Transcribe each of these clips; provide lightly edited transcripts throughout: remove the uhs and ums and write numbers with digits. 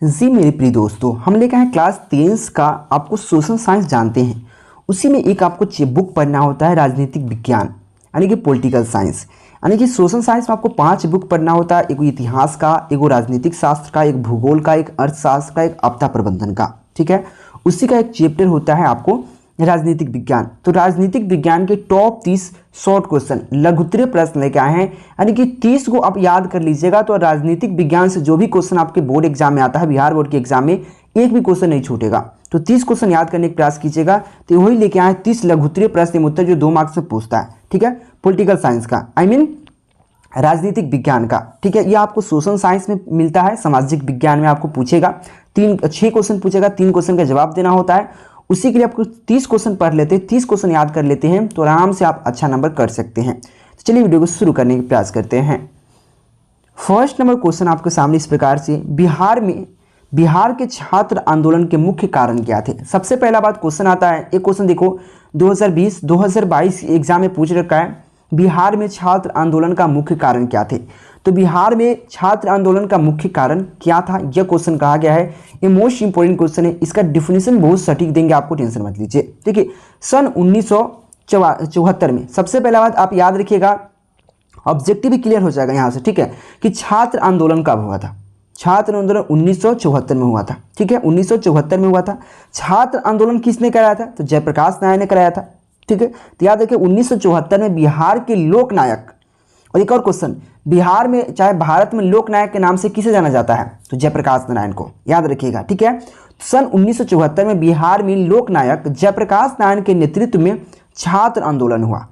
जी मेरे प्रिय दोस्तों, हम लेकर आए क्लास 10 का आपको सोशल साइंस जानते हैं। उसी में एक आपको बुक पढ़ना होता है राजनीतिक विज्ञान यानी कि पॉलिटिकल साइंस। यानी कि सोशल साइंस में आपको 5 बुक पढ़ना होता है, एक इतिहास का, एक राजनीतिक शास्त्र का, एक भूगोल का, एक अर्थशास्त्र का, एक आपदा प्रबंधन का। ठीक है, उसी का एक चैप्टर होता है आपको राजनीतिक विज्ञान। तो राजनीतिक विज्ञान के टॉप 30 शॉर्ट क्वेश्चन लघुत्तरीय प्रश्न लेके आए हैं, यानी कि 30 को आप याद कर लीजिएगा। तो राजनीतिक विज्ञान से जो भी क्वेश्चन आपके बोर्ड एग्जाम में आता है, बिहार बोर्ड के एग्जाम में एक भी क्वेश्चन नहीं छूटेगा। तो 30 क्वेश्चन याद करने का प्रयास कीजिएगा। तो वही लेके आए 30 लघुत्तरीय प्रश्न उत्तर जो 2 मार्क्स से पूछता है। ठीक है, पॉलिटिकल साइंस का राजनीतिक विज्ञान का। ठीक है, ये आपको सोशल साइंस में मिलता है, सामाजिक विज्ञान में आपको पूछेगा 6 क्वेश्चन पूछेगा, 3 क्वेश्चन का जवाब देना होता है। उसी के लिए आपको 30 क्वेश्चन पढ़ लेते हैं, 30 क्वेश्चन याद कर लेते हैं तो आराम से आप अच्छा नंबर कर सकते हैं। तो चलिए वीडियो को शुरू करने का प्रयास करते हैं। फर्स्ट नंबर क्वेश्चन आपके सामने इस प्रकार से, बिहार के छात्र आंदोलन के मुख्य कारण क्या थे। सबसे पहला बात क्वेश्चन आता है, एक क्वेश्चन देखो 2020-2022 एग्जाम में पूछ रखा है, बिहार में छात्र आंदोलन का मुख्य कारण क्या थे। तो बिहार में छात्र आंदोलन का मुख्य कारण क्या था, यह क्वेश्चन कहा गया है। ये मोस्ट इंपोर्टेंट क्वेश्चन है, इसका डिफिनेशन बहुत सटीक देंगे, आपको टेंशन मत लीजिए। देखिए, सन 1974 में सबसे पहला बात आप याद रखिएगा, ऑब्जेक्टिव भी क्लियर हो जाएगा यहाँ से। ठीक है, कि छात्र आंदोलन कब हुआ था। छात्र आंदोलन 1974 में हुआ था। ठीक है, 1974 में हुआ था। छात्र आंदोलन किसने कराया था, तो जयप्रकाश नारायण ने कराया था। ठीक है, तो याद रखिए 1974 में बिहार के लोकनायक। और एक और क्वेश्चन, बिहार में चाहे भारत में लोकनायक के नाम से किसे जाना जाता है, तो जयप्रकाश नारायण को, याद रखिएगा। ठीक है, सन 1974 में बिहार में लोकनायक जयप्रकाश नारायण के नेतृत्व में छात्र आंदोलन हुआ।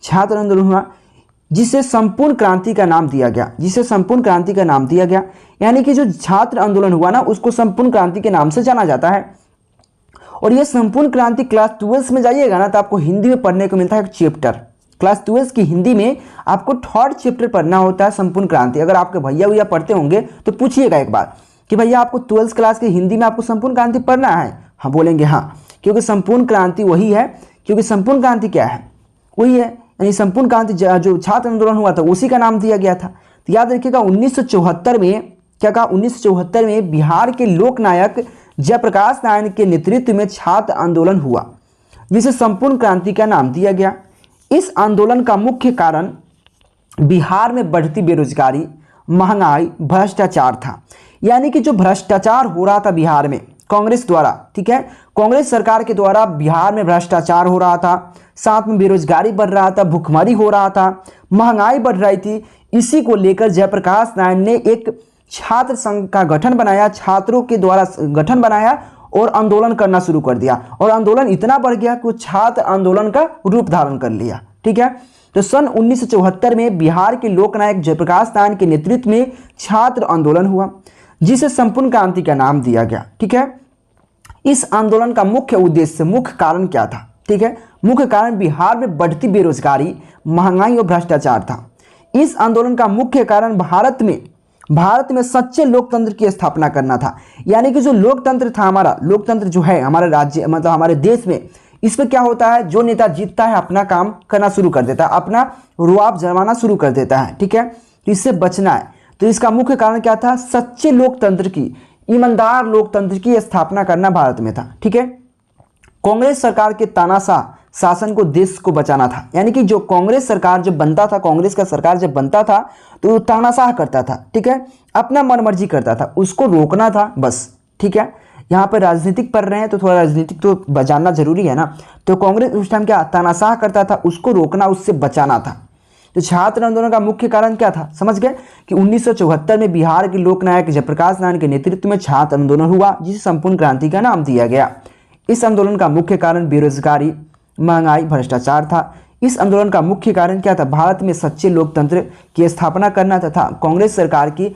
छात्र आंदोलन हुआ जिसे संपूर्ण क्रांति का नाम दिया गया, जिसे संपूर्ण क्रांति का नाम दिया गया। यानी कि जो छात्र आंदोलन हुआ ना, उसको संपूर्ण क्रांति के नाम से जाना जाता है। और ये संपूर्ण क्रांति क्लास 12 में जाइएगा ना, तो आपको हिंदी में पढ़ने को मिलता है एक चैप्टर। क्लास 12 की हिंदी में आपको 3rd चैप्टर पढ़ना होता है संपूर्ण क्रांति। अगर आपके भैया पढ़ते होंगे तो पूछिएगा एक बार कि भैया आपको 12th क्लास की हिंदी में आपको संपूर्ण क्रांति पढ़ना है। हाँ बोलेंगे हाँ, क्योंकि संपूर्ण क्रांति वही है। क्योंकि संपूर्ण क्रांति क्या है, वही है, यानी संपूर्ण क्रांति जो छात्र आंदोलन हुआ था उसी का नाम दिया गया था। तो याद रखिएगा 1974 में क्या कहा, 1974 में बिहार के लोकनायक जयप्रकाश नारायण के नेतृत्व में छात्र आंदोलन हुआ जिसे संपूर्ण क्रांति का नाम दिया गया। इस आंदोलन का मुख्य कारण बिहार में बढ़ती बेरोजगारी, महंगाई, भ्रष्टाचार था। यानी कि जो भ्रष्टाचार हो रहा था बिहार में कांग्रेस द्वारा, ठीक है, कांग्रेस सरकार के द्वारा बिहार में भ्रष्टाचार हो रहा था, साथ में बेरोजगारी बढ़ रहा था, भुखमरी हो रहा था, महंगाई बढ़ रही थी। इसी को लेकर जयप्रकाश नारायण ने एक छात्र संघ का गठन बनाया, छात्रों के द्वारा गठन बनाया और आंदोलन करना शुरू कर दिया। और आंदोलन इतना बढ़ गया कि वो छात्र आंदोलन का रूप धारण कर लिया। ठीक है, तो सन 1974 में बिहार के लोकनायक जयप्रकाश नारायण के नेतृत्व में छात्र आंदोलन हुआ जिसे संपूर्ण क्रांति का नाम दिया गया। ठीक है, इस आंदोलन का मुख्य उद्देश्य, मुख्य कारण क्या था। ठीक है, मुख्य कारण बिहार में बढ़ती बेरोजगारी, महंगाई और भ्रष्टाचार था। इस आंदोलन का मुख्य कारण भारत में सच्चे लोकतंत्र की स्थापना करना था। यानी कि जो लोकतंत्र था, हमारा लोकतंत्र जो है हमारे राज्य मतलब हमारे देश में, इसमें क्या होता है, जो नेता जीतता है अपना काम करना शुरू कर देता है, अपना रुआब जमाना शुरू कर देता है। ठीक है, तो इससे बचना है। तो इसका मुख्य कारण क्या था, सच्चे लोकतंत्र की, ईमानदार लोकतंत्र की स्थापना करना भारत में था। ठीक है, कांग्रेस सरकार के तानाशाह शासन को, देश को बचाना था। यानी कि जो कांग्रेस सरकार जब बनता था, कांग्रेस का सरकार जब बनता था तो वो तानाशाह करता था। ठीक है, अपना मनमर्जी करता था, उसको रोकना था बस। ठीक है, यहाँ पर राजनीतिक पढ़ रहे हैं तो थोड़ा राजनीतिक तो जानना जरूरी है ना। तो कांग्रेस उस टाइम क्या तानाशाह करता था, उसको रोकना, उससे बचाना था। तो छात्र आंदोलन का मुख्य कारण क्या था, समझ गए कि 1974 में बिहार के लोकनायक जयप्रकाश नारायण के नेतृत्व में छात्र आंदोलन हुआ जिसे संपूर्ण क्रांति का नाम दिया गया। इस आंदोलन का मुख्य कारण बेरोजगारी, महंगाई, भ्रष्टाचार था। इस आंदोलन का मुख्य कारण क्या था, भारत में सच्चे लोकतंत्र की स्थापना करना तथा कांग्रेस सरकार की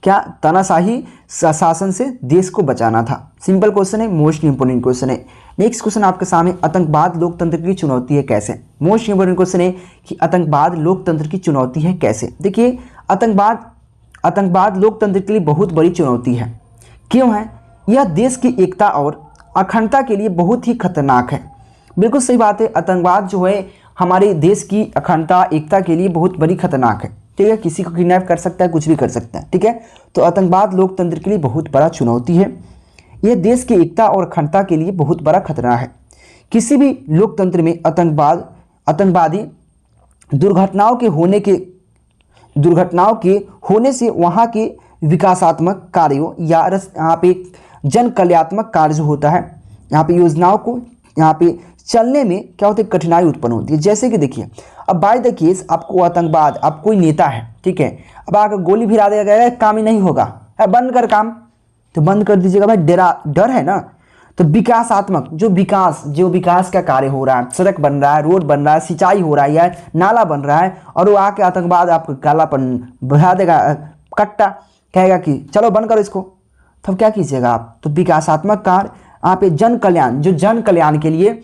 तानाशाही शासन से देश को बचाना था। सिंपल क्वेश्चन है, मोस्ट इंपोर्टेंट क्वेश्चन है। नेक्स्ट क्वेश्चन आपके सामने, आतंकवाद लोकतंत्र की चुनौती है कैसे। मोस्ट इंपोर्टेंट क्वेश्चन है कि आतंकवाद लोकतंत्र की चुनौती है कैसे। देखिए, आतंकवाद लोकतंत्र के लिए बहुत बड़ी चुनौती है। क्यों है, यह देश की एकता और अखंडता के लिए बहुत ही खतरनाक है। बिल्कुल सही बात है, आतंकवाद जो है हमारे देश की अखंडता, एकता के लिए बहुत बड़ी खतरनाक है। ठीक है, किसी को किडनैप कर सकता है, कुछ भी कर सकता है, ठीक है। तो आतंकवाद लोकतंत्र के लिए बहुत बड़ा चुनौती है, यह देश की एकता और अखंडता के लिए बहुत बड़ा खतरा है। किसी भी लोकतंत्र में आतंकवादी दुर्घटनाओं के होने से वहाँ के विकासात्मक कार्यों या यहाँ पे जन कल्याणात्मक कार्य जो होता है, यहाँ पे योजनाओं को यहाँ पे चलने में क्या होती है, कठिनाई उत्पन्न होती है। जैसे कि देखिए, अब बाय द केस आपको आतंकवाद, आप कोई नेता है, ठीक है, अब आकर गोली भिड़ा देगा, कहेगा काम ही नहीं होगा, बंद कर काम, तो बंद कर दीजिएगा भाई, डर है ना। तो विकासात्मक जो विकास का कार्य हो रहा है, सड़क बन रहा है, रोड बन रहा है, सिंचाई हो रहा है या नाला बन रहा है, और वो आके आतंकवाद आपको कालापन बढ़ा देगा, कट्टा कहेगा कि चलो बंद करो इसको, तब क्या कीजिएगा आप। तो विकासात्मक कार्य यहाँ पे जन कल्याण के लिए,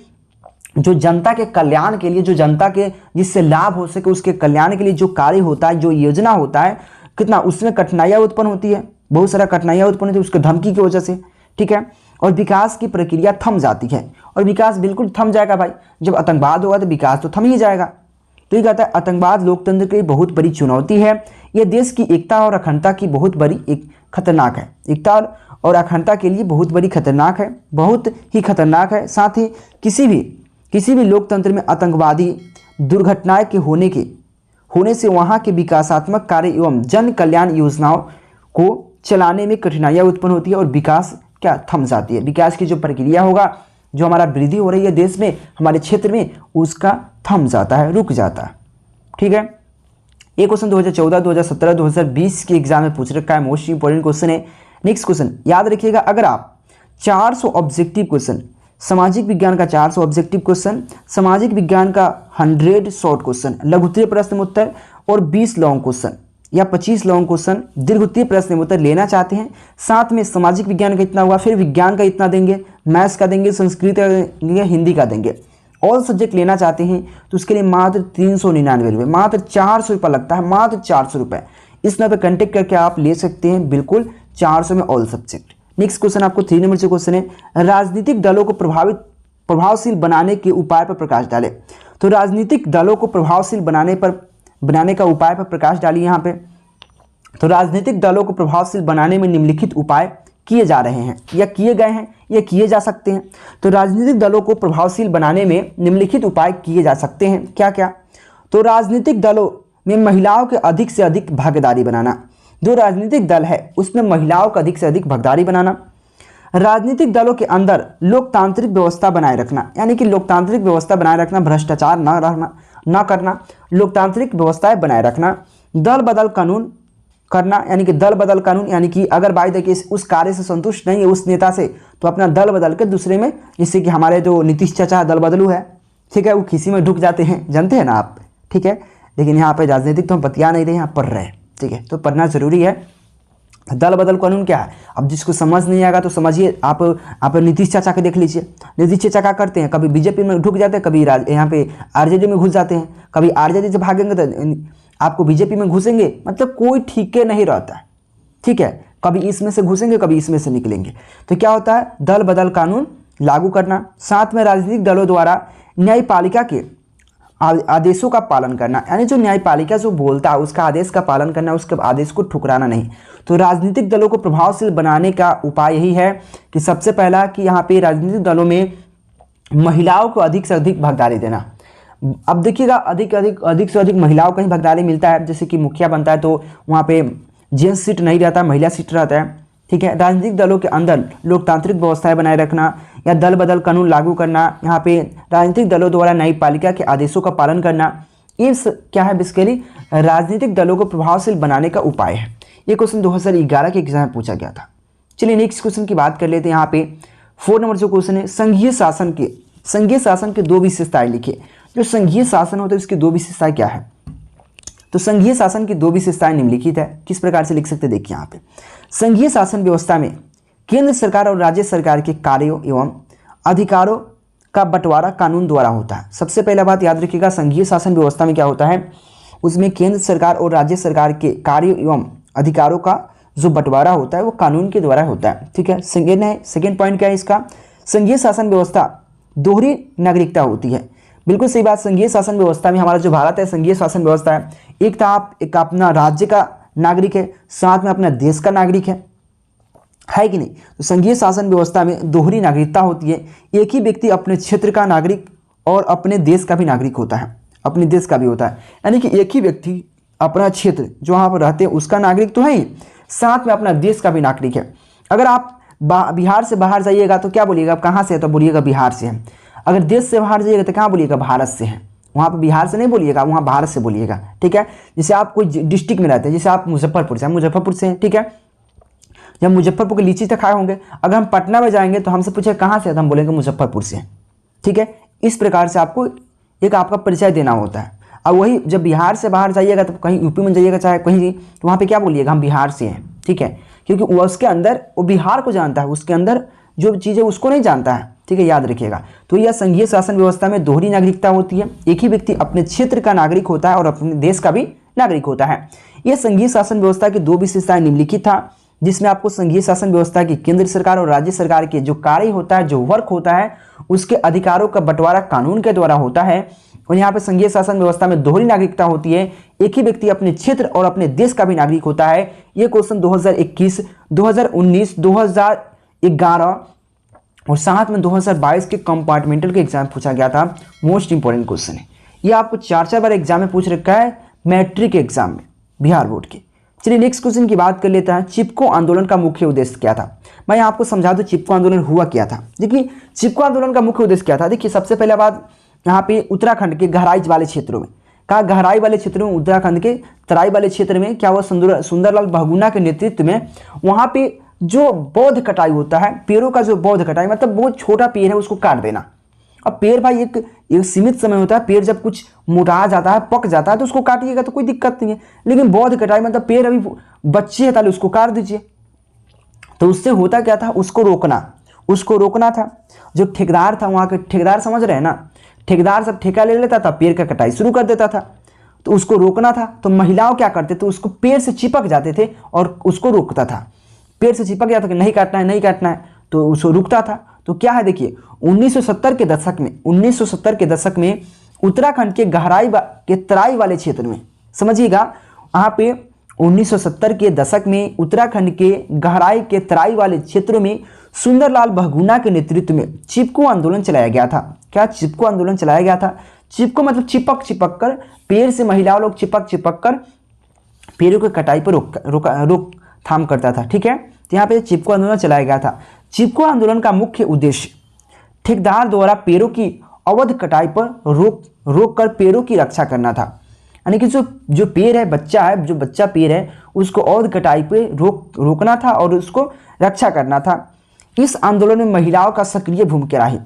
जो जनता के कल्याण के लिए, जो जनता के जिससे लाभ हो सके उसके कल्याण के लिए जो कार्य होता है, जो योजना होता है, कितना उसमें कठिनाइयाँ उत्पन्न होती है, बहुत सारा कठिनाइयाँ उत्पन्न होती है उसके धमकी की वजह से, ठीक है। और विकास की प्रक्रिया थम जाती है, और विकास बिल्कुल थम जाएगा भाई, जब आतंकवाद होगा तो विकास तो थम ही जाएगा। तो ये कहता है आतंकवाद लोकतंत्र की बहुत बड़ी चुनौती है, यह देश की एकता और अखंडता की बहुत बड़ी एक खतरनाक है, एकता और अखंडता के लिए बहुत बड़ी खतरनाक है, बहुत ही खतरनाक है। साथ ही किसी भी लोकतंत्र में आतंकवादी दुर्घटनाएं के होने से वहाँ के विकासात्मक कार्य एवं जन कल्याण योजनाओं को चलाने में कठिनाइयाँ उत्पन्न होती है, और विकास क्या थम जाती है। विकास की जो प्रक्रिया होगा, जो हमारा वृद्धि हो रही है देश में, हमारे क्षेत्र में, उसका थम जाता है, रुक जाता है, ठीक है। ये क्वेश्चन 2014, 2017, 2020 के एग्जाम में पूछ रखा है, मोस्ट इंपोर्टेंट क्वेश्चन है। नेक्स्ट क्वेश्चन याद रखिएगा, अगर आप 400 ऑब्जेक्टिव क्वेश्चन, सामाजिक विज्ञान का 400 ऑब्जेक्टिव क्वेश्चन, सामाजिक विज्ञान का 100 शॉर्ट क्वेश्चन, लघु उत्तरीय प्रश्न उत्तर और 20 लॉन्ग क्वेश्चन या 25 लॉन्ग क्वेश्चन दीर्घ उत्तरीय प्रश्न उत्तर लेना चाहते हैं, साथ में सामाजिक विज्ञान का इतना हुआ, फिर विज्ञान का इतना देंगे, मैथ्स का देंगे, संस्कृत का देंगे, हिंदी का देंगे, ऑल सब्जेक्ट लेना चाहते हैं, तो उसके लिए मात्र 399 रुपये, मात्र 400 रुपये लगता है, मात्र 400 रुपये। इस नंबर पर कॉन्टेक्ट करके आप ले सकते हैं, बिल्कुल 400 में ऑल सब्जेक्ट। नेक्स्ट क्वेश्चन आपको 3 नंबर से क्वेश्चन है, राजनीतिक दलों को प्रभावशील बनाने के उपाय पर प्रकाश डाले। तो राजनीतिक दलों को प्रभावशील बनाने का उपाय पर प्रकाश डालिए यहाँ पे। तो राजनीतिक दलों को प्रभावशील बनाने में निम्नलिखित उपाय किए जा रहे हैं, या किए गए हैं, या किए जा सकते हैं। तो राजनीतिक दलों को प्रभावशील बनाने में निम्नलिखित उपाय किए जा सकते हैं, क्या क्या। तो राजनीतिक दलों में महिलाओं के अधिक से अधिक भागीदारी बनाना, जो राजनीतिक दल है उसमें महिलाओं का अधिक से अधिक भागीदारी बनाना। राजनीतिक दलों के अंदर लोकतांत्रिक व्यवस्था बनाए रखना, यानी कि लोकतांत्रिक व्यवस्था बनाए रखना, भ्रष्टाचार न करना, लोकतांत्रिक व्यवस्थाएं बनाए रखना। दल बदल कानून करना, यानी कि दल बदल कानून, यानी कि अगर बाय द केस उस कार्य से संतुष्ट नहीं है उस नेता से, तो अपना दल बदल कर दूसरे में, जैसे कि हमारे जो नीतीश चाचा दल बदलू है, ठीक है, वो किसी में ढुक जाते हैं, जानते हैं ना आप, ठीक है। लेकिन यहाँ पे राजनीतिक तो हम बतिया नहीं रहे, यहाँ पढ़ रहे हैं, ठीक है, तो पढ़ना जरूरी है। दल बदल कानून क्या है, अब जिसको समझ नहीं आएगा तो समझिए, आप नीतीश चाचा के देख लीजिए। नीतीश चाचा क्या करते हैं, कभी बीजेपी में ढुक जाते हैं, कभी यहाँ पे आरजेडी में घुस जाते हैं, कभी आरजेडी से भागेंगे तो आपको बीजेपी में घुसेंगे, मतलब कोई ठीके नहीं रहता है, ठीक है, कभी इसमें से घुसेंगे, कभी इसमें से निकलेंगे। तो क्या होता है, दल बदल कानून लागू करना। साथ में राजनीतिक दलों द्वारा न्यायपालिका के आदेशों का पालन करना, यानी जो न्यायपालिका जो बोलता है उसका आदेश का पालन करना, उसके आदेश को ठुकराना नहीं। तो राजनीतिक दलों को प्रभावशील बनाने का उपाय यही है कि सबसे पहला कि यहाँ पे राजनीतिक दलों में महिलाओं को अधिक से अधिक भागीदारी देना। अब देखिएगा, अधिक से अधिक महिलाओं का ही भागीदारी मिलता है। जैसे कि मुखिया बनता है तो वहाँ पे जेंट्स सीट नहीं रहता, महिला सीट रहता है, ठीक है। राजनीतिक दलों के अंदर लोकतांत्रिक व्यवस्थाएं बनाए रखना या दल बदल कानून लागू करना, यहाँ पे राजनीतिक दलों द्वारा न्यायपालिका के आदेशों का पालन करना, ये क्या है बेसिकली राजनीतिक दलों को प्रभावशील बनाने का उपाय है। ये क्वेश्चन 2011 के एग्जाम में पूछा गया था। चलिए नेक्स्ट क्वेश्चन की बात कर लेते हैं। यहाँ पे 4 नंबर जो क्वेश्चन है, संघीय शासन के 2 विशेषताएं लिखिए। जो संघीय शासन होता है उसकी 2 विशेषताएं क्या है। तो संघीय शासन की 2 विशेषताएं निम्नलिखित है, किस प्रकार से लिख सकते हैं देखिए यहाँ पे। संघीय शासन व्यवस्था में केंद्र सरकार और राज्य सरकार के कार्यों एवं अधिकारों का बंटवारा कानून द्वारा होता है। सबसे पहला बात याद रखिएगा, संघीय शासन व्यवस्था में क्या होता है, उसमें केंद्र सरकार और राज्य सरकार के कार्यों एवं अधिकारों का जो बंटवारा होता है वो कानून के द्वारा होता है, ठीक है। सेकेंड पॉइंट क्या है इसका, संघीय शासन व्यवस्था दोहरी नागरिकता होती है, बिल्कुल सही बात। संघीय शासन व्यवस्था में हमारा जो भारत है संघीय शासन व्यवस्था है, एक तो आप एक अपना राज्य का नागरिक है, साथ में अपना देश का नागरिक है कि नहीं। तो संघीय शासन व्यवस्था में दोहरी नागरिकता होती है। एक ही व्यक्ति अपने क्षेत्र का नागरिक और अपने देश का भी नागरिक होता है, अपने देश का भी होता है। यानी कि एक ही व्यक्ति अपना क्षेत्र जो वहाँ पर रहते हैं उसका नागरिक तो है ही, साथ में अपना देश का भी नागरिक है। अगर आप बिहार से बाहर जाइएगा तो क्या बोलिएगा, कहाँ से है, तो बोलिएगा बिहार से है। अगर देश से बाहर जाइएगा तो कहाँ बोलिएगा, भारत से है। वहाँ पर बिहार से नहीं बोलिएगा, वहाँ भारत से बोलिएगा, ठीक है। जैसे आप कोई डिस्ट्रिक्ट में रहते हैं, जैसे आप मुजफ्फरपुर से, हम मुजफ्फरपुर से हैं, ठीक है। जब मुजफ्फरपुर के लीची तक खाए होंगे, अगर हम पटना में जाएंगे तो हमसे पूछे कहाँ से है, तो हम बोलेंगे मुजफ्फरपुर से, ठीक है। इस प्रकार से आपको एक आपका परिचय देना होता है। अब वही जब बिहार से बाहर जाइएगा तो कहीं यूपी में जाइएगा चाहे कहीं, तो वहाँ पे क्या बोलिएगा, हम बिहार से हैं, ठीक है। क्योंकि वो उसके अंदर वो बिहार को जानता है, उसके अंदर जो चीज़ें उसको नहीं जानता है, ठीक है, याद रखिएगा। तो यह संघीय शासन व्यवस्था में दोहरी नागरिकता होती है। एक ही व्यक्ति अपने क्षेत्र का नागरिक होता है और अपने देश का भी नागरिक होता है। यह संघीय शासन व्यवस्था की दो विशेषताएं निम्नलिखित था, जिसमें आपको संघीय शासन व्यवस्था की केंद्र सरकार और राज्य सरकार के जो कार्य होता है, जो वर्क होता है, उसके अधिकारों का बंटवारा कानून के द्वारा होता है। और यहाँ पे संघीय शासन व्यवस्था में दोहरी नागरिकता होती है। एक ही व्यक्ति अपने क्षेत्र और अपने देश का भी नागरिक होता है। ये क्वेश्चन 2021, 2019, 2011 और साथ में 2022 के कंपार्टमेंटल के एग्जाम पूछा गया था। मोस्ट इंपॉर्टेंट क्वेश्चन है ये, आपको 4 बार एग्जाम में पूछ रखा है, मैट्रिक एग्जाम में बिहार बोर्ड के। चलिए नेक्स्ट क्वेश्चन की बात कर लेते हैं। चिपको आंदोलन का मुख्य उद्देश्य क्या था। मैं आपको समझा दूं चिपको आंदोलन हुआ क्या था। देखिए चिपको आंदोलन का मुख्य उद्देश्य क्या था। देखिए सबसे पहले बात, यहाँ पे उत्तराखंड के गहराई वाले क्षेत्रों में, कहा गहराई वाले क्षेत्रों में, उत्तराखंड के तराई वाले क्षेत्र में क्या हुआ, सुंदरलाल बहुगुणा के नेतृत्व में वहाँ पे जो बौद्ध कटाई होता है, पेड़ों का जो बौद्ध कटाई, मतलब बहुत छोटा पेड़ है उसको काट देना। अब पेड़ भाई एक सीमित समय होता है, पेड़ जब कुछ मोटा जाता है, पक जाता है तो उसको काटिएगा तो कोई दिक्कत नहीं है। लेकिन बौद्ध कटाई मतलब पेड़ अभी बच्चे है, ताले उसको काट दीजिए। तो उससे होता क्या था, उसको रोकना था। जो ठेकेदार था वहाँ के, ठेकेदार समझ रहे हैं ना, ठेकेदार सब ठेका ले लेता था, पेड़ का कटाई शुरू कर देता था। तो उसको रोकना था, तो महिलाओं क्या करते थे, उसको पेड़ से चिपक जाते थे और उसको रोकता था। पेड़ से चिपक जाता कि नहीं काटना है, तो उसको रुकता था। तो क्या है देखिए 1970 के दशक में उत्तराखंड के गहराई के तराई वाले क्षेत्र में, समझिएगा वहाँ पे 1970 के दशक में उत्तराखंड के गहराई के तराई वाले क्षेत्रों में सुंदरलाल बहुगुणा के नेतृत्व में चिपको आंदोलन चलाया गया था। क्या चिपको आंदोलन चलाया गया था। चिपको मतलब चिपक कर, पेड़ से महिलाओं लोग चिपक कर पेड़ों की कटाई पर रोकथाम करता था, ठीक है। तो यहाँ पे चिपको आंदोलन चलाया गया था। चिपको आंदोलन का मुख्य उद्देश्य ठेकेदार द्वारा पेड़ों की अवैध कटाई पर रोक कर पेड़ों की रक्षा करना था। यानी कि जो पेड़ है, जो बच्चा पेड़ है, उसको अवैध कटाई पे रोकना था और उसको रक्षा करना था। इस आंदोलन में महिलाओं का सक्रिय भूमिका रही।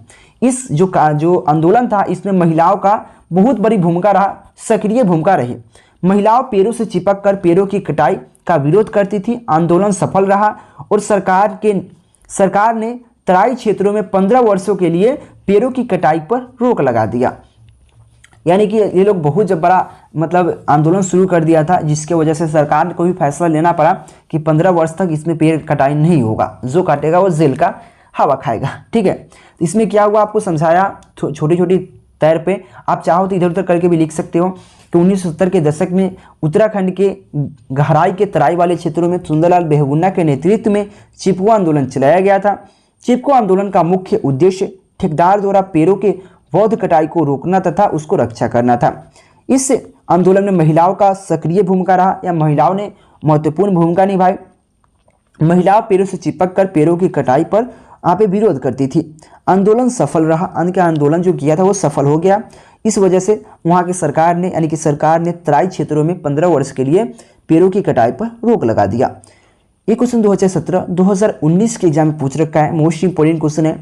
इस जो आंदोलन था इसमें महिलाओं का बहुत बड़ी भूमिका रहा, सक्रिय भूमिका रही। महिलाओं पेड़ों से चिपक कर पेड़ों की कटाई का विरोध करती थी। आंदोलन सफल रहा और सरकार ने तराई क्षेत्रों में 15 वर्षों के लिए पेड़ों की कटाई पर रोक लगा दिया। यानी कि ये लोग बहुत जब बड़ा मतलब आंदोलन शुरू कर दिया था, जिसके वजह से सरकार को भी फैसला लेना पड़ा कि 15 वर्ष तक इसमें पेड़ कटाई नहीं होगा, जो काटेगा वो जेल का हवा खाएगा, ठीक है। इसमें क्या हुआ आपको समझाया छोटी छोटी तौर पे, आप चाहो तो इधर उधर करके भी लिख सकते हो कि 1970 के दशक में उत्तराखंड के गहराई के तराई वाले क्षेत्रों में सुंदरलाल बहुगुणा के नेतृत्व में चिपको आंदोलन चलाया गया था। चिपको आंदोलन का मुख्य उद्देश्य ठेकेदार द्वारा पेड़ों के बौद्ध कटाई को रोकना तथा उसको रक्षा करना था। इस आंदोलन में महिलाओं का सक्रिय भूमिका रहा, या महिलाओं ने महत्वपूर्ण भूमिका निभाई। महिलाओं पेड़ों से चिपक कर पेड़ों की कटाई पर यहाँ पे विरोध करती थी। आंदोलन सफल रहा, आंदोलन जो किया था वो सफल हो गया। इस वजह से वहाँ की सरकार ने, यानी कि सरकार ने तराई क्षेत्रों में 15 वर्ष के लिए पेड़ों की कटाई पर रोक लगा दिया। ये क्वेश्चन 2017-2019 के एग्जाम में पूछ रखा है, मोस्ट इंपोर्टेंट क्वेश्चन है।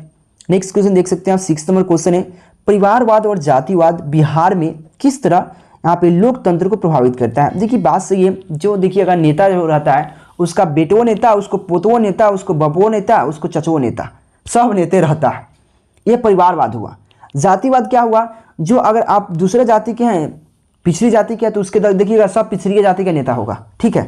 नेक्स्ट क्वेश्चन देख सकते हैं आप, 6 नंबर क्वेश्चन है, परिवारवाद और जातिवाद बिहार में किस तरह यहाँ पे लोकतंत्र को प्रभावित करता है। देखिए बात सही है, जो देखिए अगर नेता जो रहता है उसका बेटो नेता, उसको पोतवो नेता, उसको बबुओ नेता, उसको चचो नेता, सब नेता रहता है। ये परिवारवाद हुआ। जातिवाद क्या हुआ, जो अगर आप दूसरे जाति के हैं, पिछड़ी जाति के हैं, तो उसके देखिएगा सब पिछड़ी जाति का नेता होगा, ठीक है।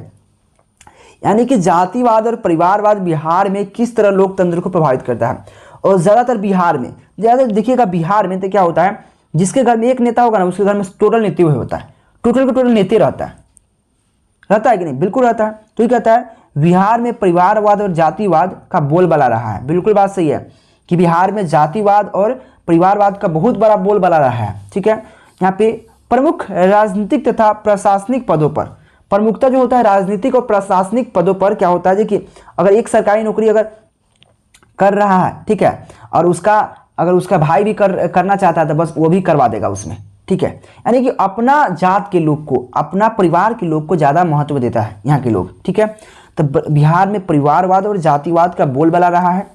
यानी कि जातिवाद और परिवारवाद बिहार में किस तरह लोकतंत्र को प्रभावित करता है। और ज़्यादातर बिहार में देखिएगा, बिहार में तो क्या होता है, जिसके घर में एक नेता होगा ना उसके घर में टोटल नीति वही होता है, टोटल का टोटल नीति रहता है कि नहीं? बिल्कुल रहता है। तो ये कहता है बिहार में परिवारवाद और जातिवाद का बोलबाला रहा है। बिल्कुल बात सही है कि बिहार में जातिवाद और परिवारवाद का बहुत बड़ा बोलबाला रहा है। ठीक है, यहाँ पे प्रमुख राजनीतिक तथा प्रशासनिक पदों पर, प्रमुखता जो होता है राजनीतिक और प्रशासनिक पदों पर क्या होता है कि अगर एक सरकारी नौकरी अगर कर रहा है, ठीक है, और अगर उसका भाई भी करना चाहता है तो बस वो भी करवा देगा उसमें। ठीक है, यानी कि अपना जात के लोग को, अपना परिवार के लोग को ज़्यादा महत्व देता है यहाँ के लोग। ठीक है, तो बिहार में परिवारवाद और जातिवाद का बोलबाला रहा है।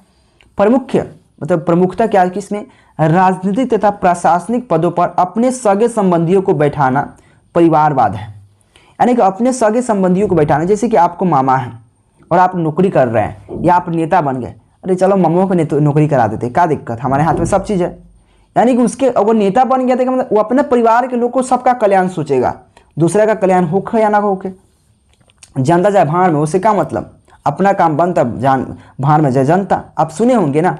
प्रमुखता क्या है कि इसमें राजनीतिक तथा प्रशासनिक पदों पर अपने सगे संबंधियों को बैठाना परिवारवाद है। यानी कि अपने सगे संबंधियों को बैठाना, जैसे कि आपको मामा है और आप नौकरी कर रहे हैं या आप नेता बन गए, अरे चलो मामाओं को नौकरी करा देते, क्या दिक्कत, हमारे हाथ में सब चीज़ है। यानी कि उसके अगर नेता बन गया तो मतलब वो अपने परिवार के लोग को सबका कल्याण सोचेगा, दूसरे का कल्याण होके या ना होके, जनता जाए भाड़ में, उससे क्या मतलब, अपना काम बनता जान भाड़ में जाए जनता। आप सुने होंगे ना,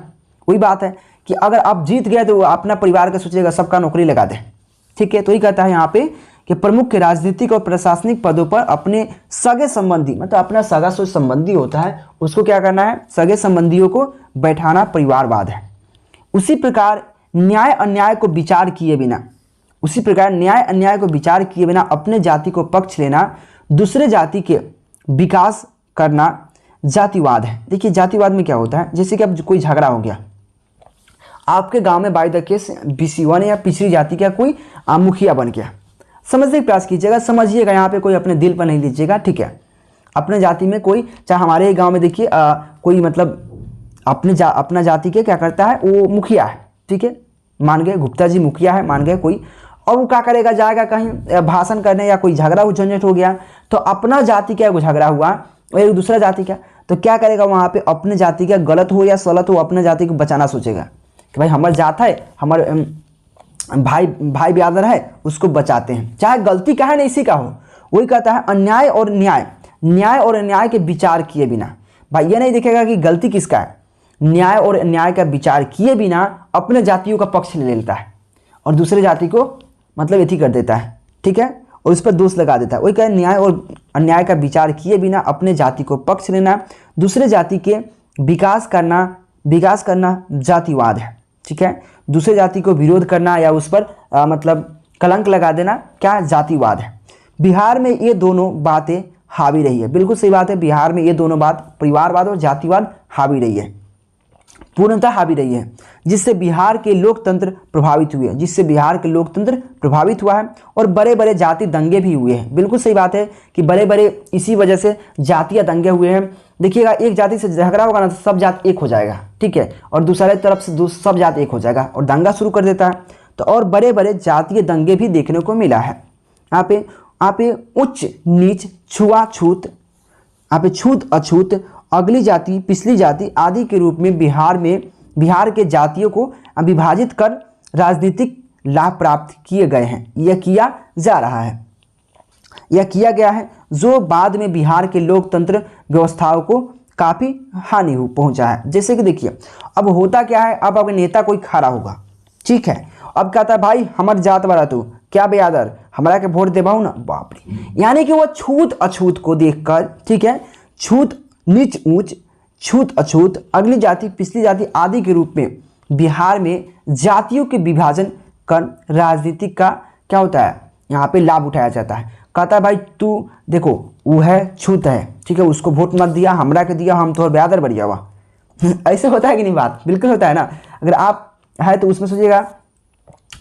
वही बात है कि अगर आप जीत गए तो वो अपना परिवार का सोचेगा, सबका नौकरी लगा दे। ठीक है, तो ये कहता है यहाँ पे कि प्रमुख राजनीतिक और प्रशासनिक पदों पर अपने सगे संबंधी, मतलब अपना सगा जो संबंधी होता है उसको क्या करना है, सगे संबंधियों को बैठाना परिवारवाद है। उसी प्रकार न्याय अन्याय को विचार किए बिना अपने जाति को पक्ष लेना, दूसरे जाति के विकास करना जातिवाद है। देखिए जातिवाद में क्या होता है, जैसे कि अब कोई झगड़ा हो गया आपके गांव में, बाय द केस BC1 या पिछड़ी जाति का कोई मुखिया बन गया, समझने का प्रयास कीजिएगा, समझिएगा, यहाँ पे कोई अपने दिल पर नहीं लीजिएगा। ठीक है, अपने जाति में कोई, चाहे हमारे गांव में देखिए कोई मतलब अपना जाति के क्या करता है, वो मुखिया है। ठीक है, मान गए गुप्ता जी मुखिया है, मान गए कोई, और वो क्या करेगा, जाएगा कहीं भाषण करने या कोई झगड़ा झंझट हो गया, तो अपना जाति का झगड़ा हुआ और एक दूसरा जाति का, तो क्या करेगा वहाँ पे, अपने जाति का गलत हो या सलत हो, अपने जाति को बचाना सोचेगा कि भाई हमारे जात है, हमारे भाई ब्रदर है, उसको बचाते हैं, चाहे गलती का है ना इसी का हो। वही कहता है न्याय और न्याय के विचार किए बिना, भाई ये नहीं देखेगा कि गलती किसका है, न्याय और न्याय का विचार किए बिना अपने जातियों का पक्ष ले लेता है और दूसरे जाति को मतलब एथी कर देता है। ठीक है, और उस पर दोष लगा देता है। वही कहे न्याय और अन्याय का विचार किए बिना अपने जाति को पक्ष लेना, दूसरे जाति के विकास करना जातिवाद है। ठीक है, दूसरे जाति को विरोध करना या उस पर मतलब कलंक लगा देना क्या जातिवाद है। बिहार में ये दोनों बातें हावी रही है। बिल्कुल सही बात है, बिहार में ये दोनों बात, परिवारवाद और जातिवाद हावी रही है, पूर्णतः हावी रही है, जिससे बिहार के लोकतंत्र प्रभावित हुआ है और बड़े बड़े जाति दंगे भी हुए हैं। बिल्कुल सही बात है कि बड़े बड़े इसी वजह से जातीय दंगे हुए हैं। देखिएगा एक जाति से झगड़ा होगा ना तो सब जात एक हो जाएगा। ठीक है, और दूसरे तरफ से सब जात एक हो जाएगा और दंगा शुरू कर देता है, तो और बड़े बड़े जातीय दंगे भी देखने को मिला है। यहाँ पे उच्च नीच, छुआछूत, यहाँ पे छूत अछूत, अगली जाति, पिछली जाति आदि के रूप में बिहार के जातियों को विभाजित कर राजनीतिक लाभ प्राप्त किए गए हैं। यह किया गया है जो बाद में बिहार के लोकतंत्र व्यवस्थाओं को काफ़ी हानि पहुंचा है। जैसे कि देखिए अब होता क्या है, अब अगर नेता कोई खड़ा होगा, ठीक है, अब कहता है भाई हमार जात वाला तू क्या बेयादर, हमारा के वोट देबाऊ ना, बाप रे, यानी कि वो छूत अछूत को देखकर, ठीक है, छूत नीच ऊंच, छूत अछूत, अगली जाति, पिछली जाति आदि के रूप में बिहार में जातियों के विभाजन कर राजनीतिक का क्या होता है, यहाँ पे लाभ उठाया जाता है। कहता है भाई तू देखो वो है छूत है, ठीक है, उसको वोट मत दिया, हमरा के दिया, हम तो बेयादर बढ़िया हुआ। ऐसे होता है कि नहीं, बात बिल्कुल होता है ना। अगर आप है तो उसमें सोचिएगा,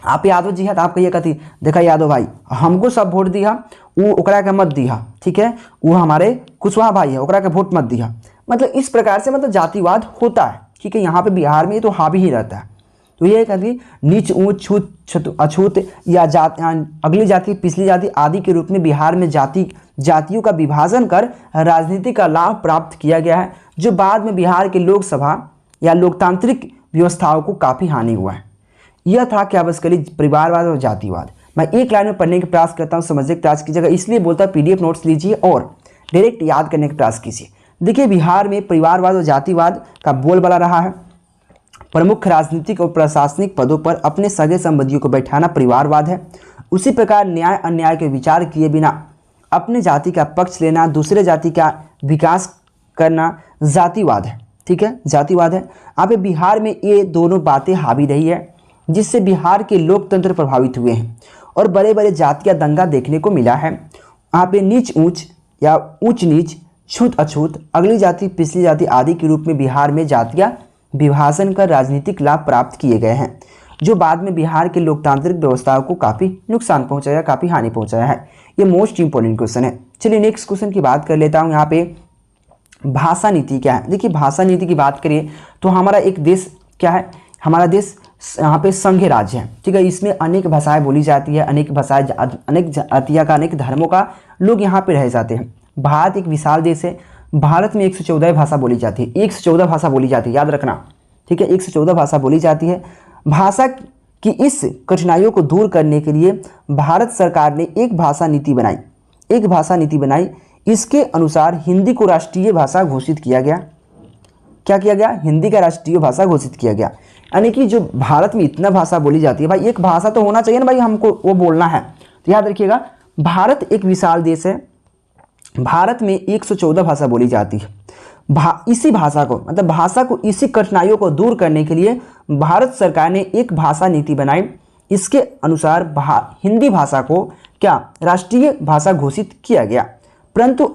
आप यादव जी है तो आप कहिए कथी, देखा यादव भाई हमको सब वोट दिया, वो ओकरा के मत दिया, ठीक है, वो हमारे कुशवाहा भाई है, ओकरा के वोट मत दिया। मतलब इस प्रकार से मतलब जातिवाद होता है, ठीक है, यहाँ पे बिहार में ये तो हावी ही रहता है। तो ये कहती नीच ऊंच, छूत अछूत या अगली जाति, पिछली जाति आदि के रूप में बिहार में जातियों का विभाजन कर राजनीति का लाभ प्राप्त किया गया है, जो बाद में बिहार के लोकसभा या लोकतांत्रिक व्यवस्थाओं को काफ़ी हानि हुआ है। यह था क्या बस करी परिवारवाद और जातिवाद। मैं एक लाइन में पढ़ने का प्रयास करता हूँ, समझने का प्रयास कीजिएगा, इसलिए बोलता हूँ PDF नोट्स लीजिए और डायरेक्ट याद करने का प्रयास कीजिए। देखिए बिहार में परिवारवाद और जातिवाद का बोलबाला रहा है। प्रमुख राजनीतिक और प्रशासनिक पदों पर अपने सगे संबंधियों को बैठाना परिवारवाद है। उसी प्रकार न्याय अन्याय के विचार किए बिना अपने जाति का पक्ष लेना, दूसरे जाति का विकास करना जातिवाद है। ठीक है, जातिवाद है। यहाँ पे बिहार में ये दोनों बातें हावी रही है, जिससे बिहार के लोकतंत्र प्रभावित हुए हैं और बड़े बड़े जातीय दंगा देखने को मिला है। यहाँ पे नीच ऊंच या ऊंच नीच, छूत अछूत, अगली जाति पिछली जाति आदि के रूप में बिहार में जातीय विभाजन का राजनीतिक लाभ प्राप्त किए गए हैं, जो बाद में बिहार के लोकतांत्रिक व्यवस्थाओं को काफ़ी नुकसान पहुंचाया, काफ़ी हानि पहुंचाया है। ये मोस्ट इंपॉर्टेंट क्वेश्चन है। चलिए नेक्स्ट क्वेश्चन की बात कर लेता हूँ। यहाँ पे भाषा नीति क्या है? देखिए भाषा नीति की बात करिए तो हमारा एक देश क्या है, हमारा देश यहाँ पे संघीय राज्य है। ठीक है, इसमें अनेक भाषाएं बोली जाती है, अनेक भाषाएं, अनेक जातियों का, अनेक धर्मों का लोग यहाँ पे रह जाते हैं। भारत एक विशाल देश है। भारत में 114 भाषा बोली जाती है, 114 भाषा बोली जाती है, याद रखना। ठीक है, 114 भाषा बोली जाती है। भाषा की इस कठिनाइयों को दूर करने के लिए भारत सरकार ने एक भाषा नीति बनाई। इसके अनुसार हिंदी को राष्ट्रीय भाषा घोषित किया गया। क्या किया गया? हिंदी का राष्ट्रीय भाषा घोषित किया गया। यानी कि जो भारत में इतना भाषा बोली जाती है, भाई एक भाषा तो होना चाहिए ना भाई, हमको वो बोलना है। तो याद रखिएगा, भारत एक विशाल देश है। भारत में 114 भाषा बोली जाती है। इसी भाषा को, मतलब भाषा को, इसी कठिनाइयों को दूर करने के लिए भारत सरकार ने एक भाषा नीति बनाई। इसके अनुसार हिंदी भाषा को क्या राष्ट्रीय भाषा घोषित किया गया। परंतु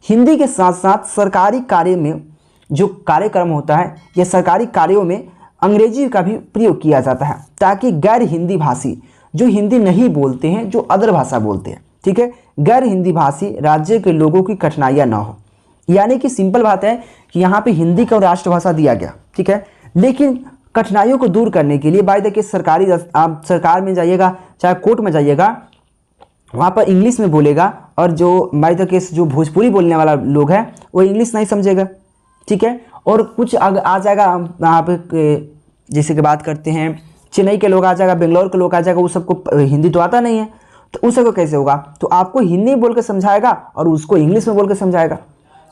हिंदी के साथ साथ सरकारी कार्य में जो कार्यक्रम होता है या सरकारी कार्यों में अंग्रेजी का भी प्रयोग किया जाता है, ताकि गैर हिंदी भाषी जो हिंदी नहीं बोलते हैं, जो अदर भाषा बोलते हैं, ठीक है, गैर हिंदी भाषी राज्य के लोगों की कठिनाइयाँ ना हो। यानी कि सिंपल बात है कि यहाँ पे हिंदी को राष्ट्रभाषा दिया गया, ठीक है, लेकिन कठिनाइयों को दूर करने के लिए बाय द केस आप सरकार में जाइएगा, चाहे कोर्ट में जाइएगा, वहाँ पर इंग्लिश में बोलेगा, और जो बाय द केस जो भोजपुरी बोलने वाला लोग है वो इंग्लिश नहीं समझेगा। ठीक है, और कुछ आ जाएगा यहाँ पे, जैसे कि बात करते हैं चेन्नई के लोग आ जाएगा, बेंगलोर के लोग आ जाएगा, वो सबको हिंदी तो आता नहीं है, तो उसको कैसे होगा? तो आपको हिंदी बोल के समझाएगा और उसको इंग्लिश में बोल के समझाएगा।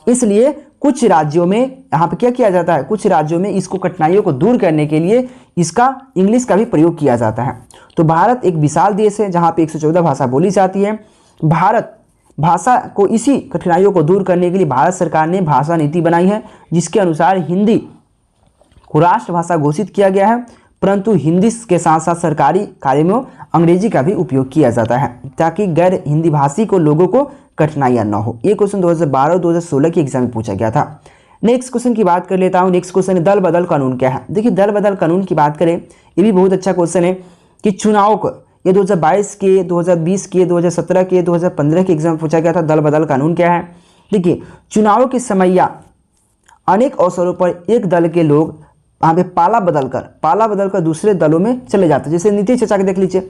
इसलिए कुछ राज्यों में यहाँ पे क्या किया जाता है, कुछ राज्यों में इसको कठिनाइयों को दूर करने के लिए इसका इंग्लिश का भी प्रयोग किया जाता है। तो भारत एक विशाल देश है जहाँ पे 114 भाषा बोली जाती है। भारत भाषा को, इसी कठिनाइयों को दूर करने के लिए भारत सरकार ने भाषा नीति बनाई है, जिसके अनुसार हिंदी को राष्ट्रभाषा घोषित किया गया है। परंतु हिंदी के साथ साथ सरकारी कार्य में अंग्रेजी का भी उपयोग किया जाता है, ताकि गैर हिंदी भाषी को लोगों को कठिनाइयाँ न हो। ये क्वेश्चन 2012 और 2016 के एग्जाम में पूछा गया था। नेक्स्ट क्वेश्चन की बात कर लेता हूँ। नेक्स्ट क्वेश्चन है दल बदल कानून क्या है? देखिए दल बदल कानून की बात करें, ये भी बहुत अच्छा क्वेश्चन है कि चुनाव को, ये 2022 के, 2020 के, 2017 के, 2015 के एग्जाम में पूछा गया था। दल बदल कानून क्या है? देखिए चुनाव के समय या अनेक अवसरों पर एक दल के लोग वहाँ पे पाला बदल कर दूसरे दलों में चले जाते हैं। जैसे नीतीश चाचा के देख लीजिए,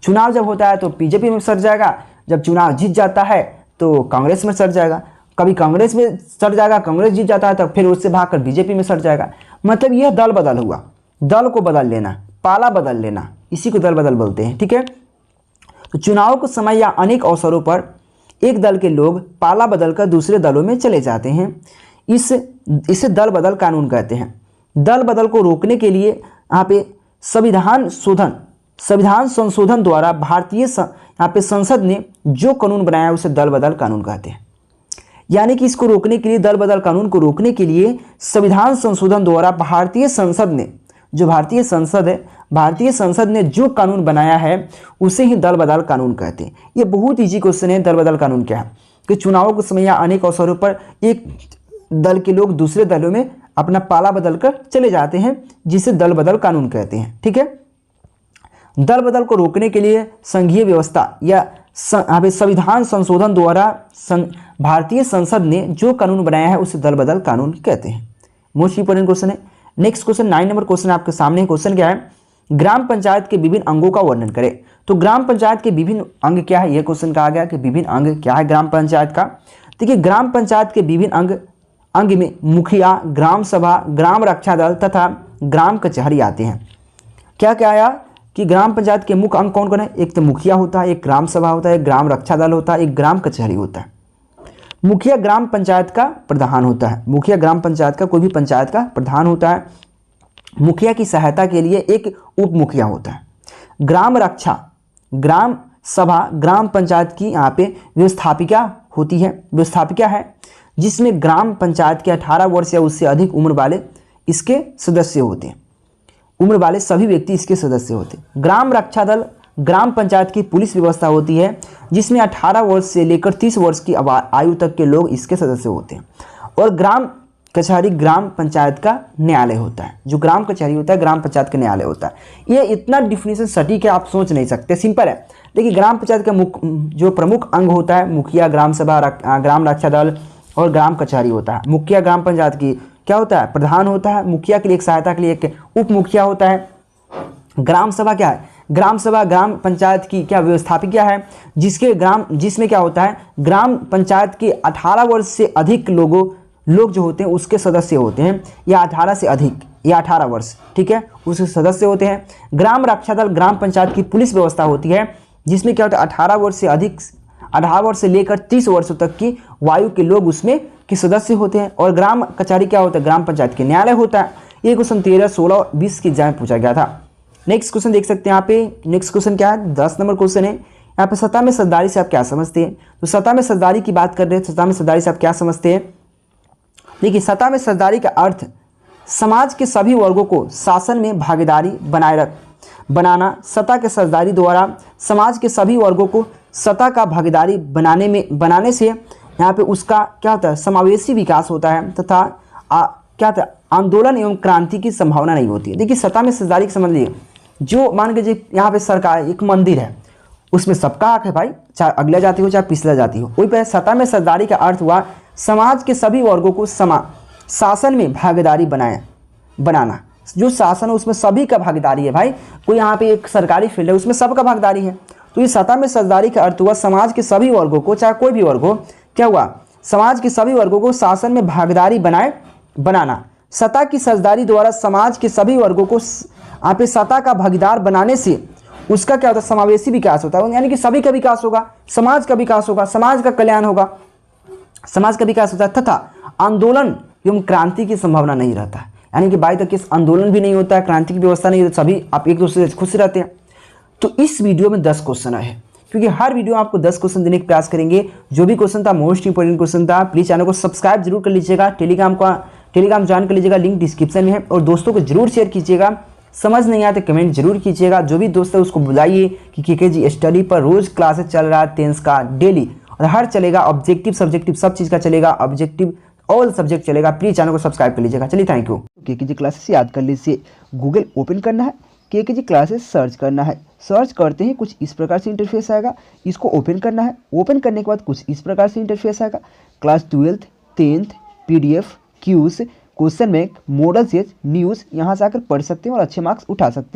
चुनाव जब होता है तो बीजेपी में सर जाएगा, जब चुनाव जीत जाता है तो कांग्रेस में सर जाएगा, कभी कांग्रेस में सर जाएगा, कांग्रेस जीत जाता है तो फिर उससे भागकर बीजेपी में सर जाएगा। मतलब यह दल बदल हुआ, दल को बदल लेना, पाला बदल लेना, इसी को दल बदल बोलते हैं। ठीक है, तो चुनाव के समय या अनेक अवसरों पर एक दल के लोग पाला बदलकर दूसरे दलों में चले जाते हैं, इसे दल बदल कानून कहते हैं। दल बदल को रोकने के लिए यहाँ पे संविधान संशोधन द्वारा भारतीय यहाँ पे संसद ने जो कानून बनाया उसे दल बदल कानून कहते हैं। यानी कि इसको रोकने के लिए, दल बदल कानून को रोकने के लिए संविधान संशोधन द्वारा भारतीय संसद ने, जो भारतीय संसद है, भारतीय संसद ने जो कानून बनाया है उसे ही दल बदल कानून कहते हैं। ये बहुत ईजी क्वेश्चन है। दल बदल कानून क्या है? कि चुनावों के समय या अनेक अवसरों पर एक दल के लोग दूसरे दलों में अपना पाला बदल कर चले जाते हैं, जिसे दल बदल कानून कहते हैं। ठीक है, दल बदल को रोकने के लिए संघीय व्यवस्था या संविधान संशोधन द्वारा भारतीय संसद ने जो कानून बनाया है उसे दल बदल कानून कहते हैं। मोस्ट इंपोर्टेंट क्वेश्चन है। नेक्स्ट क्वेश्चन 9 नंबर क्वेश्चन आपके सामने। क्वेश्चन क्या है? ग्राम पंचायत के विभिन्न अंगों का वर्णन करें। तो ग्राम पंचायत के विभिन्न अंग क्या है? यह क्वेश्चन कहा गया कि विभिन्न अंग क्या है ग्राम पंचायत का। देखिए ग्राम पंचायत के विभिन्न अंग में मुखिया, ग्राम सभा, ग्राम रक्षा दल तथा ग्राम कचहरी आते हैं। क्या क्या आया कि ग्राम पंचायत के मुख्य अंग कौन कौन है? एक तो मुखिया होता है, एक ग्राम सभा होता है, एक ग्राम रक्षा दल होता है, एक ग्राम कचहरी होता है। मुखिया ग्राम पंचायत का प्रधान होता है। मुखिया ग्राम पंचायत का, कोई भी पंचायत का प्रधान होता है। मुखिया की सहायता के लिए एक उप मुखिया होता है। ग्राम रक्षा, ग्राम सभा ग्राम पंचायत की यहाँ पे व्यवस्थापिका होती है, व्यवस्थापिका है, जिसमें ग्राम पंचायत के 18 वर्ष या उससे अधिक उम्र वाले इसके सदस्य होते हैं। उम्र वाले सभी व्यक्ति इसके सदस्य होते हैं। ग्राम रक्षा दल ग्राम पंचायत की पुलिस व्यवस्था होती है, जिसमें 18 वर्ष से लेकर 30 वर्ष की आयु तक के लोग इसके सदस्य होते हैं। और ग्राम कचहरी ग्राम पंचायत का न्यायालय होता है। जो ग्राम कचहरी होता है ग्राम पंचायत का न्यायालय होता है। ये इतना डिफिनेशन सटीक है, आप सोच नहीं सकते, सिंपल है। देखिए ग्राम पंचायत का जो प्रमुख अंग होता है मुखिया, ग्राम सभा, ग्राम रक्षा दल और ग्राम कचहरी होता है। मुखिया ग्राम पंचायत की क्या होता है, प्रधान होता है। मुखिया के लिए एक सहायता के लिए एक उप मुखिया होता है। ग्राम सभा क्या है, ग्राम सभा ग्राम पंचायत की क्या व्यवस्थापिका है, जिसमें क्या होता है, ग्राम पंचायत के 18 वर्ष से अधिक लोग जो होते हैं उसके सदस्य होते हैं, या 18 से अधिक या 18 वर्ष, ठीक है, उसके सदस्य होते हैं। ग्राम रक्षा दल ग्राम पंचायत की पुलिस व्यवस्था होती है, जिसमें क्या होता है 18 वर्ष से अधिक, 18 वर्ष से लेकर 30 वर्षों तक की वायु के लोग उसमें के सदस्य होते हैं। और ग्राम कचहरी क्या होता है, ग्राम पंचायत के न्यायालय होता है। ये क्वेश्चन 13, 16, 20 की एग्जाम में पूछा गया था। नेक्स्ट क्वेश्चन देख सकते हैं यहाँ पे। नेक्स्ट क्वेश्चन क्या है, 10 नंबर क्वेश्चन है। यहाँ पे सत्ता में सरदारी से आप क्या समझते हैं। तो सत्ता में सरदारी की बात कर रहे हैं, सत्ता में सरदारी से आप क्या समझते हैं। देखिए सत्ता में सरदारी का अर्थ समाज के सभी वर्गों को शासन में भागीदारी बनाना। सत्ता के सरदारी द्वारा समाज के सभी वर्गों को सत्ता का भागीदारी बनाने से यहाँ पे उसका क्या होता है, समावेशी विकास होता है तथा क्या होता है, आंदोलन एवं क्रांति की संभावना नहीं होती है। देखिए सत्ता में सरदारी की समझ लीजिए, जो मान के जी यहाँ पे सरकार एक मंदिर है, उसमें सबका हक है भाई, चाहे अगला जाति हो चाहे पिछला जाति हो। वही पर सत्ता में सरदारी का अर्थ हुआ समाज के सभी वर्गों को शासन में भागीदारी बनाना। जो शासन है उसमें सभी का भागीदारी है भाई, कोई यहाँ पे एक सरकारी फील्ड है उसमें सबका भागीदारी है। तो ये सत्ता में सरदारी का अर्थ हुआ समाज के सभी वर्गों को, चाहे कोई भी वर्ग हो, क्या हुआ, समाज के सभी वर्गों को शासन में भागीदारी बनाना। सत्ता की सरदारी द्वारा समाज के सभी वर्गों को यहाँ पे सत्ता का भागीदार बनाने से उसका क्या होता है, समावेशी विकास होता है, यानी कि सभी का विकास होगा, समाज का विकास होगा, समाज का कल्याण होगा, समाज का विकास होता है तथा आंदोलन एवं क्रांति की संभावना नहीं रहता है। यानी कि बाई तक किस आंदोलन भी नहीं होता है, क्रांति की व्यवस्था नहीं होती, सभी आप एक दूसरे से खुश रहते हैं। तो इस वीडियो में 10 क्वेश्चन आए हैं, क्योंकि हर वीडियो में आपको 10 क्वेश्चन देने का प्रयास करेंगे। जो भी क्वेश्चन था मोस्ट इंपोर्टेंट क्वेश्चन था। प्लीज़ चैनल को सब्सक्राइब जरूर कर लीजिएगा, टेलीग्राम ज्वाइन कर लीजिएगा, लिंक डिस्क्रिप्शन में है, और दोस्तों को जरूर शेयर कीजिएगा। समझ नहीं आया तो कमेंट जरूर कीजिएगा। जो भी दोस्त है उसको बुलाइए कि केकेजी स्टडी पर रोज क्लासेस चल रहा है 10th का डेली, और हर चलेगा, ऑब्जेक्टिव सब्जेक्टिव सब चीज़ का चलेगा, ऑब्जेक्टिव ऑल सब्जेक्ट चलेगा। प्लीज़ चैनल को सब्सक्राइब कर लीजिएगा। चलिए थैंक यू। केकेजी क्लासेस याद कर लीजिए, गूगल ओपन करना है, केकेजी क्लासेस सर्च करना है। सर्च करते ही कुछ इस प्रकार से इंटरफेस आएगा, इसको ओपन करना है। ओपन करने के बाद कुछ इस प्रकार से इंटरफेस आएगा। Class 12th 10th PDF Qs question bank model says news, यहाँ से आकर पढ़ सकते हैं और अच्छे मार्क्स उठा सकते हैं।